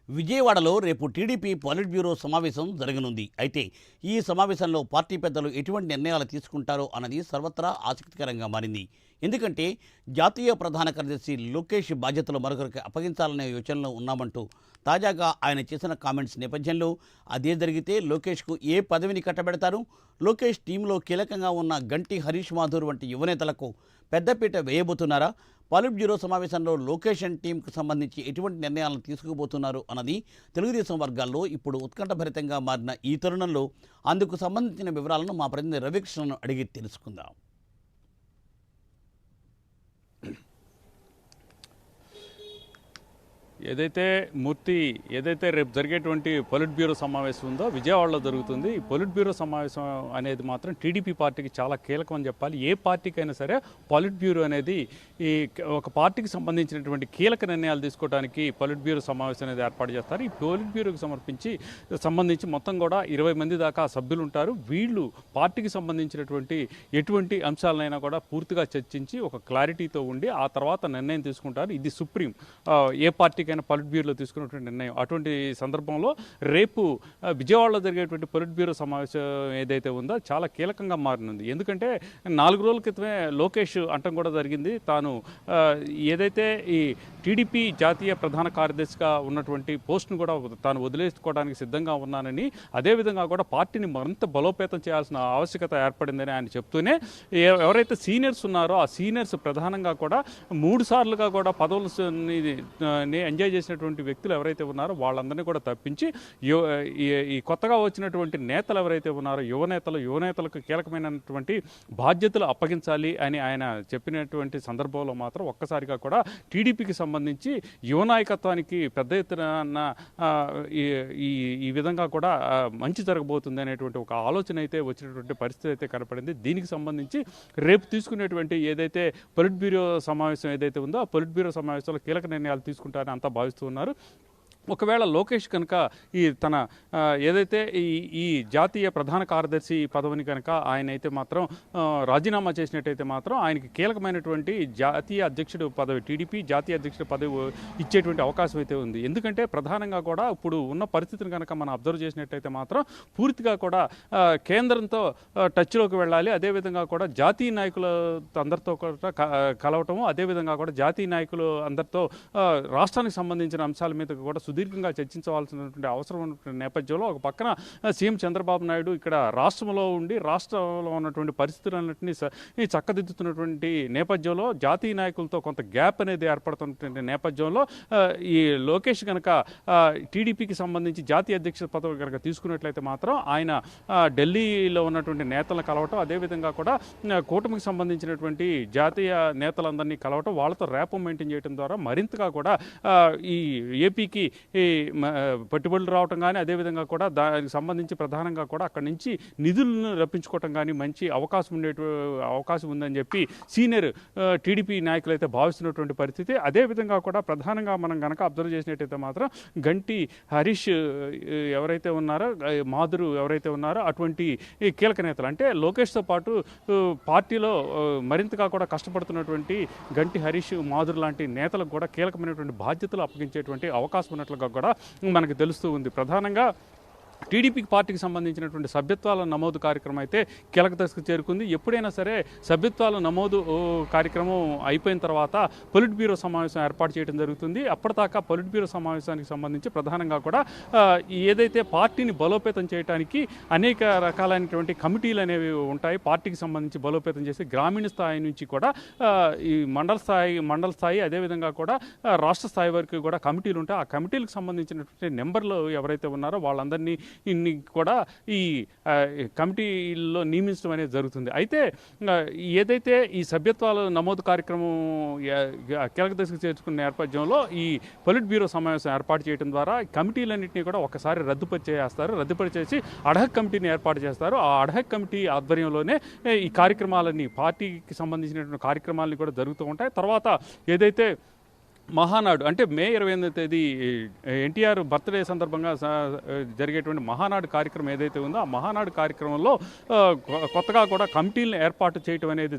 విజయవాడలో రేపు TDP పాలిట్ bureau సమావేశం జరగనుంది. అయితే ఈ సమావేశంలో పార్టీ పెద్దలు ఎటువంటి నిర్ణయాలు తీసుకుంటారో అన్నది సర్వత్రా ఆసక్తికరంగా మారింది. ఎందుకంటే జాతీయ ప్రధాన కార్యదర్శి లోకేష్ బాధ్యతలు మరొకరికి అప్పగించాలనే యోచనలో ఉన్నామంటూ తాజాగా ఆయన చేసిన కామెంట్స్ నేపథ్యంలో అదే జరిగితే లోకేష్కు ఏ పదవిని కట్టబెడతారు? లోకేష్ టీంలో కీలకంగా ఉన్న గంటి హరీష్ మాథూర్ వంటి యువనేతలకు పెద్దపీట వేయబోతున్నారా? పాలిట్ బ్యూరో సమావేశంలో లోకేష్ అండ్ టీంకు సంబంధించి ఎటువంటి నిర్ణయాలను తీసుకుపోతున్నారు అన్నది తెలుగుదేశం వర్గాల్లో ఇప్పుడు ఉత్కంఠభరితంగా మారిన ఈ తరుణంలో అందుకు సంబంధించిన వివరాలను మా ప్రతినిధి రవికృష్ణను అడిగి తెలుసుకుందాం. ఏదైతే రేపు జరిగేటువంటి పొలిట్ బ్యూరో సమావేశం ఉందో విజయవాడలో జరుగుతుంది. ఈ పొలిట్ బ్యూరో సమావేశం అనేది మాత్రం టీడీపీ పార్టీకి చాలా కీలకం అని చెప్పాలి. ఏ పార్టీకైనా సరే పొలిట్ బ్యూరో అనేది ఈ ఒక పార్టీకి సంబంధించినటువంటి కీలక నిర్ణయాలు తీసుకోవడానికి పొలిట్ బ్యూరో సమావేశం అనేది ఏర్పాటు చేస్తారు. ఈ పొలిట్ బ్యూరోకి సంబంధించి మొత్తం కూడా 20 మంది దాకా సభ్యులు ఉంటారు. వీళ్ళు పార్టీకి సంబంధించినటువంటి ఎటువంటి అంశాలనైనా కూడా పూర్తిగా చర్చించి ఒక క్లారిటీతో ఉండి ఆ తర్వాత నిర్ణయం తీసుకుంటారు. ఇది సుప్రీం ఏ పార్టీ పొలిట్ బ్యూరోలో తీసుకున్నటువంటి నిర్ణయం. అటువంటి సందర్భంలో రేపు విజయవాడలో జరిగేటువంటి పొలిట్ బ్యూరో సమావేశం ఏదైతే ఉందో చాలా కీలకంగా మారినుంది. ఎందుకంటే 4 రోజుల క్రితమే లోకేష్ అంటం కూడా జరిగింది. తాను ఏదైతే ఈ టీడీపీ జాతీయ ప్రధాన కార్యదర్శిగా ఉన్నటువంటి పోస్టును కూడా తాను వదిలేసుకోవడానికి సిద్ధంగా ఉన్నానని, అదేవిధంగా కూడా పార్టీని మరింత బలోపేతం చేయాల్సిన ఆవశ్యకత ఏర్పడిందని ఆయన చెప్తూనే ఎవరైతే సీనియర్స్ ఉన్నారో ఆ సీనియర్స్ ప్రధానంగా కూడా 3 సార్లుగా కూడా పదవులని ఎంజాయ్ చేసినటువంటి వ్యక్తులు ఎవరైతే ఉన్నారో వాళ్ళందరినీ కూడా తప్పించి ఈ కొత్తగా వచ్చినటువంటి నేతలు ఎవరైతే ఉన్నారో యువనేతలకు కీలకమైనటువంటి బాధ్యతలు అప్పగించాలి అని ఆయన చెప్పినటువంటి సందర్భంలో మాత్రం ఒక్కసారిగా కూడా టీడీపీకి సంబంధించి యువ నాయకత్వానికి పెద్ద ఎత్తున ఈ విధంగా కూడా మంచి జరగబోతుంది అనేటువంటి ఒక ఆలోచన అయితే వచ్చినటువంటి పరిస్థితి అయితే కనపడింది. దీనికి సంబంధించి రేపు తీసుకునేటువంటి ఏదైతే పొలిట్ బ్యూరో సమావేశం ఏదైతే ఉందో ఆ పొలిట్ బ్యూరో సమావేశంలో కీలక నిర్ణయాలు తీసుకుంటారని అంతా భావిస్తూ ఉన్నారు. ఒకవేళ లోకేష్ కనుక తన ఏదైతే ఈ జాతీయ ప్రధాన కార్యదర్శి పదవిని కనుక ఆయన అయితే మాత్రం రాజీనామా చేసినట్టయితే మాత్రం ఆయనకి కీలకమైనటువంటి జాతీయ అధ్యక్షుడు పదవి, టీడీపీ జాతీయ అధ్యక్షుడు పదవి ఇచ్చేటువంటి అవకాశం అయితే ఉంది. ఎందుకంటే ప్రధానంగా కూడా ఇప్పుడు ఉన్న పరిస్థితిని కనుక మనం అబ్జర్వ్ చేసినట్టయితే మాత్రం పూర్తిగా కూడా కేంద్రంతో టచ్లోకి వెళ్ళాలి. అదేవిధంగా కూడా జాతీయ నాయకుల అందరితో కూడా కలవటము, అదేవిధంగా కూడా జాతీయ నాయకులు అందరితో రాష్ట్రానికి సంబంధించిన అంశాల మీద కూడా సుదీర్ఘంగా చర్చించవలసినటువంటి అవసరం ఉన్నటువంటి నేపథ్యంలో ఒక పక్కన సీఎం చంద్రబాబు నాయుడు ఇక్కడ రాష్ట్రంలో ఉన్నటువంటి పరిస్థితులన్నింటినీ చక్కదిద్దుతున్నటువంటి నేపథ్యంలో జాతీయ నాయకులతో కొంత గ్యాప్ అనేది ఏర్పడుతున్నటువంటి నేపథ్యంలో ఈ లోకేష్ కనుక టీడీపీకి సంబంధించి జాతీయ అధ్యక్ష పదవి కనుక తీసుకున్నట్లయితే మాత్రం ఆయన ఢిల్లీలో ఉన్నటువంటి నేతలను కలవటం, అదేవిధంగా కూడా కూటమికి సంబంధించినటువంటి జాతీయ నేతలందరినీ కలవటం, వాళ్ళతో ర్యాపో మెయింటైన్ చేయడం ద్వారా మరింతగా కూడా ఈ ఏపీకి ఈ పెట్టుబడులు రావటం కానీ, అదేవిధంగా కూడా దానికి సంబంధించి ప్రధానంగా కూడా అక్కడి నుంచి నిధులను రప్పించుకోవటం కానీ మంచి అవకాశం ఉందని చెప్పి సీనియర్ టీడీపీ నాయకులు అయితే భావిస్తున్నటువంటి పరిస్థితి. అదేవిధంగా కూడా ప్రధానంగా మనం కనుక అబ్జర్వ్ చేసినట్టయితే మాత్రం గంటి హరీష్ ఎవరైతే ఉన్నారో, మాధుర్ ఎవరైతే ఉన్నారో అటువంటి కీలక నేతలు అంటే లోకేష్తో పాటు పార్టీలో మరింతగా కూడా కష్టపడుతున్నటువంటి గంటి హరీష్, మాధుర్ లాంటి నేతలకు కూడా కీలకమైనటువంటి బాధ్యతలు అప్పగించేటువంటి అవకాశం ఉన్నట్లుగా కూడా మనకు తెలుస్తూ ఉంది. ప్రధానంగా టీడీపీ పార్టీకి సంబంధించినటువంటి సభ్యత్వాల నమోదు కార్యక్రమం అయితే కీలక దశకు చేరుకుంది. ఎప్పుడైనా సరే సభ్యత్వాల నమోదు కార్యక్రమం అయిపోయిన తర్వాత పొలిట్ బ్యూరో సమావేశం ఏర్పాటు చేయడం జరుగుతుంది. అప్పటిదాకా పొలిట్ బ్యూరో సమావేశానికి సంబంధించి ప్రధానంగా కూడా ఏదైతే పార్టీని బలోపేతం చేయడానికి అనేక రకాలైనటువంటి కమిటీలు అనేవి ఉంటాయి. పార్టీకి సంబంధించి బలోపేతం చేసి గ్రామీణ స్థాయి నుంచి కూడా ఈ మండల స్థాయి అదేవిధంగా కూడా రాష్ట్ర స్థాయి వరకు కూడా కమిటీలు ఉంటాయి. ఆ కమిటీలకు సంబంధించినటువంటి నెంబర్లు ఎవరైతే ఉన్నారో వాళ్ళందరినీ కూడా ఈ కమిటీల్లో నియమించడం అనేది జరుగుతుంది. అయితే ఏదైతే ఈ సభ్యత్వాల నమోదు కార్యక్రమం కీలక దశకు చేర్చుకున్న నేపథ్యంలో ఈ పొలిట్ బ్యూరో సమావేశం ఏర్పాటు చేయడం ద్వారా కమిటీలన్నింటినీ కూడా ఒకసారి రద్దుపరిచేసి అడ్హాక్ కమిటీని ఏర్పాటు చేస్తారు. ఆ అడ్హాక్ కమిటీ ఆధ్వర్యంలోనే ఈ కార్యక్రమాలన్నీ పార్టీకి సంబంధించినటువంటి కార్యక్రమాలని కూడా జరుగుతూ ఉంటాయి. తర్వాత ఏదైతే మహానాడు అంటే మే 28వ తేదీ ఎన్టీఆర్ బర్త్డే సందర్భంగా జరిగేటువంటి మహానాడు కార్యక్రమం ఏదైతే ఉందో ఆ మహానాడు కార్యక్రమంలో కొత్తగా కూడా కమిటీలను ఏర్పాటు చేయటం అనేది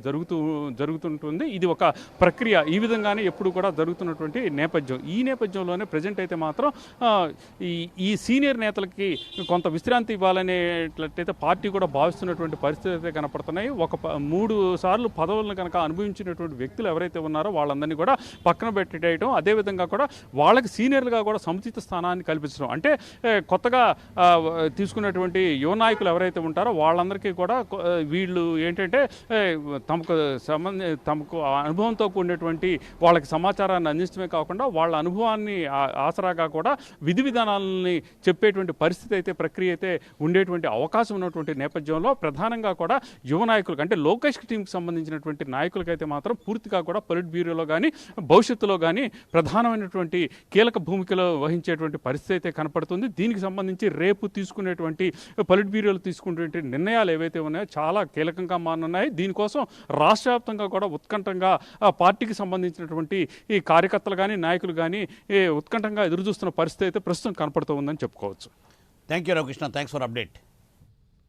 జరుగుతుంటుంది. ఇది ఒక ప్రక్రియ, ఈ విధంగానే ఎప్పుడు కూడా జరుగుతున్నటువంటి నేపథ్యం. ఈ నేపథ్యంలోనే ప్రజెంట్ అయితే మాత్రం ఈ సీనియర్ నేతలకి కొంత విశ్రాంతి ఇవ్వాలనేట్లయితే పార్టీ కూడా భావిస్తున్నటువంటి పరిస్థితి అయితే కనపడుతున్నాయి. 3 సార్లు పదవులను కనుక అనుభవించినటువంటి వ్యక్తులు ఎవరైతే ఉన్నారో వాళ్ళందరినీ కూడా పక్కన పెట్టేయడం, అదేవిధంగా కూడా వాళ్ళకి సీనియర్లుగా కూడా సముచిత స్థానాన్ని కల్పించడం. అంటే కొత్తగా తీసుకున్నటువంటి యువ నాయకులు ఎవరైతే ఉంటారో వాళ్ళందరికీ కూడా వీళ్ళు ఏంటంటే తమకు అనుభవంతో కూడినటువంటి వాళ్ళకి సమాచారాన్ని అందించడమే కాకుండా వాళ్ళ అనుభవాన్ని ఆసరాగా కూడా విధి విధానాలని చెప్పేటువంటి పరిస్థితి అయితే ప్రక్రియ అయితే ఉండేటువంటి అవకాశం ఉన్నటువంటి నేపథ్యంలో ప్రధానంగా కూడా యువ నాయకులకు అంటే లోకేష్ టీంకి సంబంధించినటువంటి నాయకులకైతే మాత్రం పూర్తిగా కూడా పొలిట్ బ్యూరోలో కానీ భవిష్యత్తులో కానీ ప్రధానమైనటువంటి కీలక భూమికలో వహించేటువంటి పరిస్థితి అయితే కనపడుతుంది. దీనికి సంబంధించి రేపు తీసుకునేటువంటి పొలిట్ బ్యూరోలు తీసుకునేటువంటి నిర్ణయాలు ఏవైతే ఉన్నాయో చాలా కీలకంగా మారనున్నాయి. దీనికోసం రాష్ట్ర వ్యాప్తంగా కూడా ఉత్కంఠంగా పార్టీకి సంబంధించినటువంటి ఈ కార్యకర్తలు కానీ నాయకులు కానీ ఉత్కంఠంగా ఎదురుచూస్తున్న పరిస్థితి అయితే ప్రస్తుతం కనపడుతూ ఉందని చెప్పుకోవచ్చు. Thank you Ravikrishna, thanks for update.